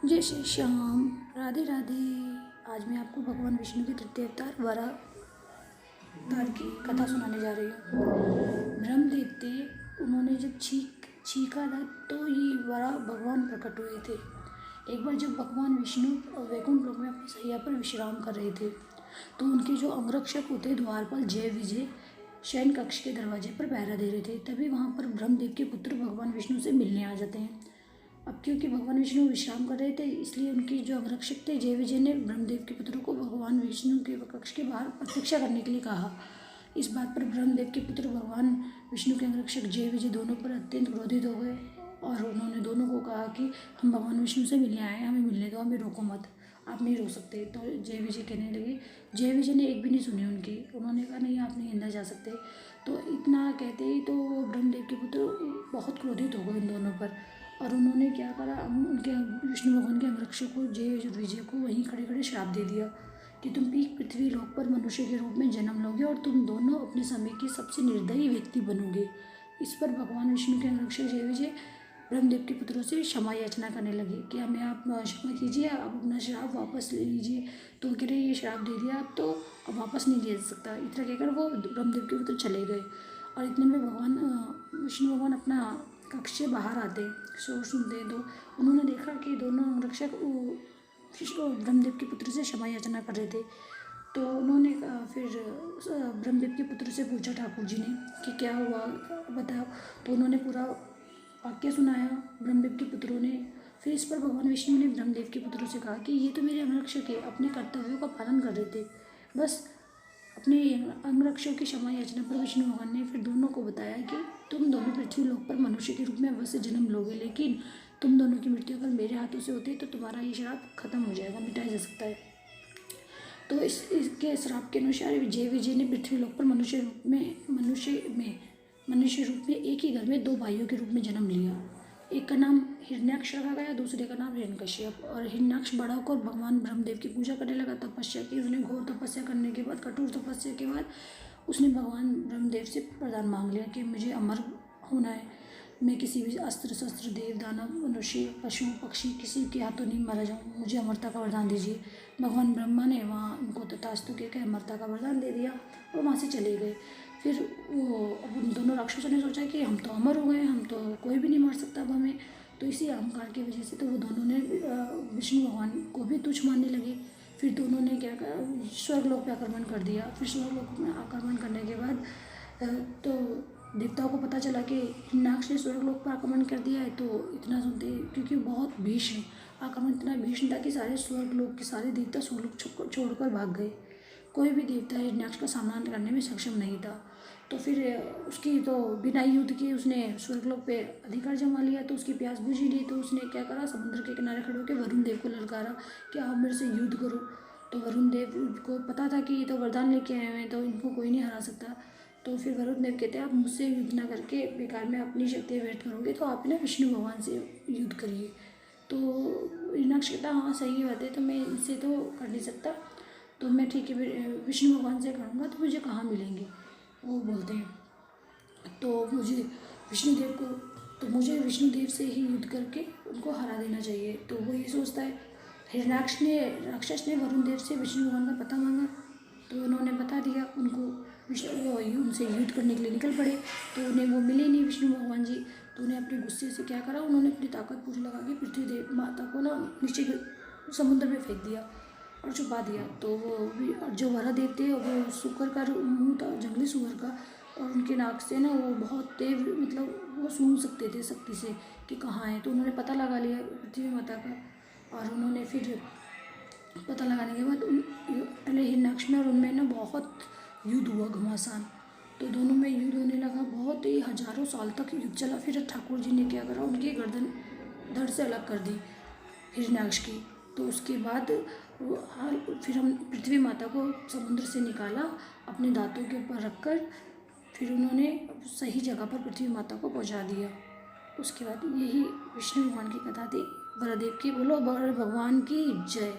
जय श्री श्याम। राधे राधे। आज मैं आपको भगवान विष्णु के तृतीय अवतार वराह अवतार की कथा सुनाने जा रही हूँ। ब्रह्मदेव थे, उन्होंने जब छींका था तो ये वराह भगवान प्रकट हुए थे। एक बार जब भगवान विष्णु वैकुंठ लोक में अपनी शैया पर विश्राम कर रहे थे तो उनके जो अंगरक्षक होते द्वारपाल जय विजय शयन कक्ष के दरवाजे पर पहरा दे रहे थे। तभी वहाँ पर ब्रह्मदेव के पुत्र भगवान विष्णु से मिलने आ जाते हैं। अब क्योंकि भगवान विष्णु विश्राम कर रहे थे इसलिए उनके जो अंगरक्षक थे जय विजय ने ब्रह्मदेव के पुत्र को भगवान विष्णु के कक्ष के बाहर प्रतीक्षा करने के लिए कहा। इस बात पर ब्रह्मदेव के पुत्र भगवान विष्णु के अंगरक्षक जय विजय दोनों पर अत्यंत क्रोधित हो गए और उन्होंने दोनों को कहा कि हम भगवान विष्णु से मिलने आए हैं, हमें मिलने दो, हमें रोको मत, आप नहीं रोक सकते। तो जय विजय कहने लगे, जय विजय ने एक भी नहीं सुनी उनकी। उन्होंने कहा नहीं, आप नहीं अंदर जा सकते। तो इतना कहते ही तो ब्रह्मदेव के पुत्र बहुत क्रोधित हो गए उन दोनों पर और उन्होंने क्या करा, उनके विष्णु भगवान के अंगरक्षक को जय विजय को वहीं खड़े खड़े श्राप दे दिया कि तुम पृथ्वी लोक पर मनुष्य के रूप में जन्म लोगे और तुम दोनों अपने समय के सबसे निर्दयी व्यक्ति बनोगे। इस पर भगवान विष्णु के अंगरक्षक जय विजय ब्रह्मदेव के पुत्रों से क्षमा याचना करने लगे कि हमें आप क्षमा कीजिए, आप अपना श्राप वापस ले लीजिए। तो कह रहे ये श्राप दे दिया आप तो अब वापस नहीं लिया जा सकता। इतना कहकर वो ब्रह्मदेव के पुत्र चले गए और इतने में भगवान विष्णु भगवान अपना कक्ष से बाहर आते शोर सुनते तो उन्होंने देखा कि दोनों अंगरक्षक ब्रह्मदेव के पुत्र से क्षमा याचना कर रहे थे। तो उन्होंने फिर ब्रह्मदेव के पुत्र से पूछा ठाकुर जी ने कि क्या हुआ बताओ। तो उन्होंने पूरा वाक्य सुनाया ब्रह्मदेव के पुत्रों ने। फिर इस पर भगवान विष्णु ने ब्रह्मदेव के पुत्रों से कहा कि ये तो मेरे अंगरक्षक है, अपने कर्तव्यों का पालन कर रहे थे, बस अपने अंगरक्षकों की क्षमा याचना पर विष्णु भगवान ने फिर दोनों को बताया कि तुम दोनों पृथ्वी लोक पर मनुष्य के रूप में अवश्य जन्म लोगे, लेकिन तुम दोनों की मृत्यु अगर मेरे हाथों से होती तो तुम्हारा ये श्राप खत्म हो जाएगा, मिटाया जा सकता है। तो इसके श्राप के अनुसार जय विजय ने पृथ्वी लोक पर मनुष्य रूप में एक ही घर में दो भाइयों के रूप में जन्म लिया। एक का नाम हिरण्याक्ष रखा गया, दूसरे का नाम हिरण्यकश्यप। और हिरण्याक्ष बड़ा होकर भगवान ब्रह्मदेव की पूजा करने लगा, तपस्या की। उसने घोर तपस्या करने के बाद, कठोर तपस्या के बाद उसने भगवान ब्रह्मदेव से वरदान मांग लिया कि मुझे अमर होना है, मैं किसी भी अस्त्र शस्त्र देव दानव मनुष्य पशु पक्षी किसी के हाथों नहीं मारा जाऊँ, मुझे अमरता का वरदान दीजिए। भगवान ब्रह्मा ने वहाँ उनको तथास्तु कहकर अमरता का वरदान दे दिया और वहाँ से चले गए। फिर वो उन दोनों राक्षसों ने सोचा कि हम तो अमर हो गए, हम तो कोई भी नहीं मार सकता अब हमें। तो इसी अहंकार की वजह से तो वो दोनों ने विष्णु भगवान को भी तुच्छ मानने लगे। फिर दोनों ने क्या करा, स्वर्गलोक पे आक्रमण कर दिया। फिर स्वर्गलोक में आक्रमण करने के बाद तो देवताओं को पता चला कि हिरण्याक्ष ने स्वर्गलोक पर आक्रमण कर दिया है। तो इतना सुनते क्योंकि बहुत भीषण आक्रमण, इतना भीषण था कि सारे स्वर्गलोक के सारे देवता स्वर्गलोक छोड़कर भाग गए। कोई भी देवता हिरण्याक्ष का सामना करने में सक्षम नहीं था। तो फिर उसकी तो बिना युद्ध के उसने स्वर्गलोक पे अधिकार जमा लिया। तो उसकी प्यास बुझी नहीं, तो उसने क्या करा, समुद्र के किनारे खड़े होकर वरुण देव को ललकारा कि आप मेरे से युद्ध करो। तो वरुण देव को पता था कि ये तो वरदान लेके आए हुए हैं तो इनको कोई नहीं हरा सकता। तो फिर वरुण देव कहते हैं आप मुझसे युद्ध ना करके बेकार में अपनी शक्तियाँ व्यर्थ करोगे, तो आप ना विष्णु भगवान से युद्ध करिए। तो हिरण्याक्ष कहता हाँ सही बात है, तो मैं इनसे तो कर नहीं सकता, तो मैं ठीक है विष्णु भगवान से करूँगा। तो मुझे कहाँ मिलेंगे, वो बोलते हैं। तो मुझे विष्णुदेव से ही युद्ध करके उनको हरा देना चाहिए। तो वो ये सोचता है। राक्षस ने वरुण देव से विष्णु भगवान का पता मांगा तो उन्होंने बता दिया उनको। उनसे युद्ध करने के लिए निकल पड़े तो उन्हें वो मिले नहीं विष्णु भगवान जी। तो उन्हें अपने गुस्से से क्या करा, उन्होंने अपनी ताकत पूरी लगा के पृथ्वी देव माता को ना नीचे समुद्र में फेंक दिया और छुपा दिया। तो वो जो वराह देव थे वो सुकर का मुँह था, जंगली सुअर का, और उनके नाक से ना वो बहुत तेज, मतलब वो सूंघ सकते थे शक्ति से कि कहाँ है। तो उन्होंने पता लगा लिया पृथ्वी माता का और उन्होंने फिर पता लगाने के बाद पहले हिरण्याक्ष में और उनमें ना बहुत युद्ध हुआ घमासान। तो दोनों में युद्ध होने लगा, बहुत ही हजारों साल तक युद्ध चला। फिर ठाकुर जी ने क्या करा, उनकी गर्दन धड़ से अलग कर दी हिरण्याक्ष की। तो उसके बाद फिर हम पृथ्वी माता को समुद्र से निकाला अपने दांतों के ऊपर रखकर। फिर उन्होंने सही जगह पर पृथ्वी माता को पहुंचा दिया। उसके बाद यही विष्णु भगवान की कथा थी। वरादेव की। बोलो भगवान की जय।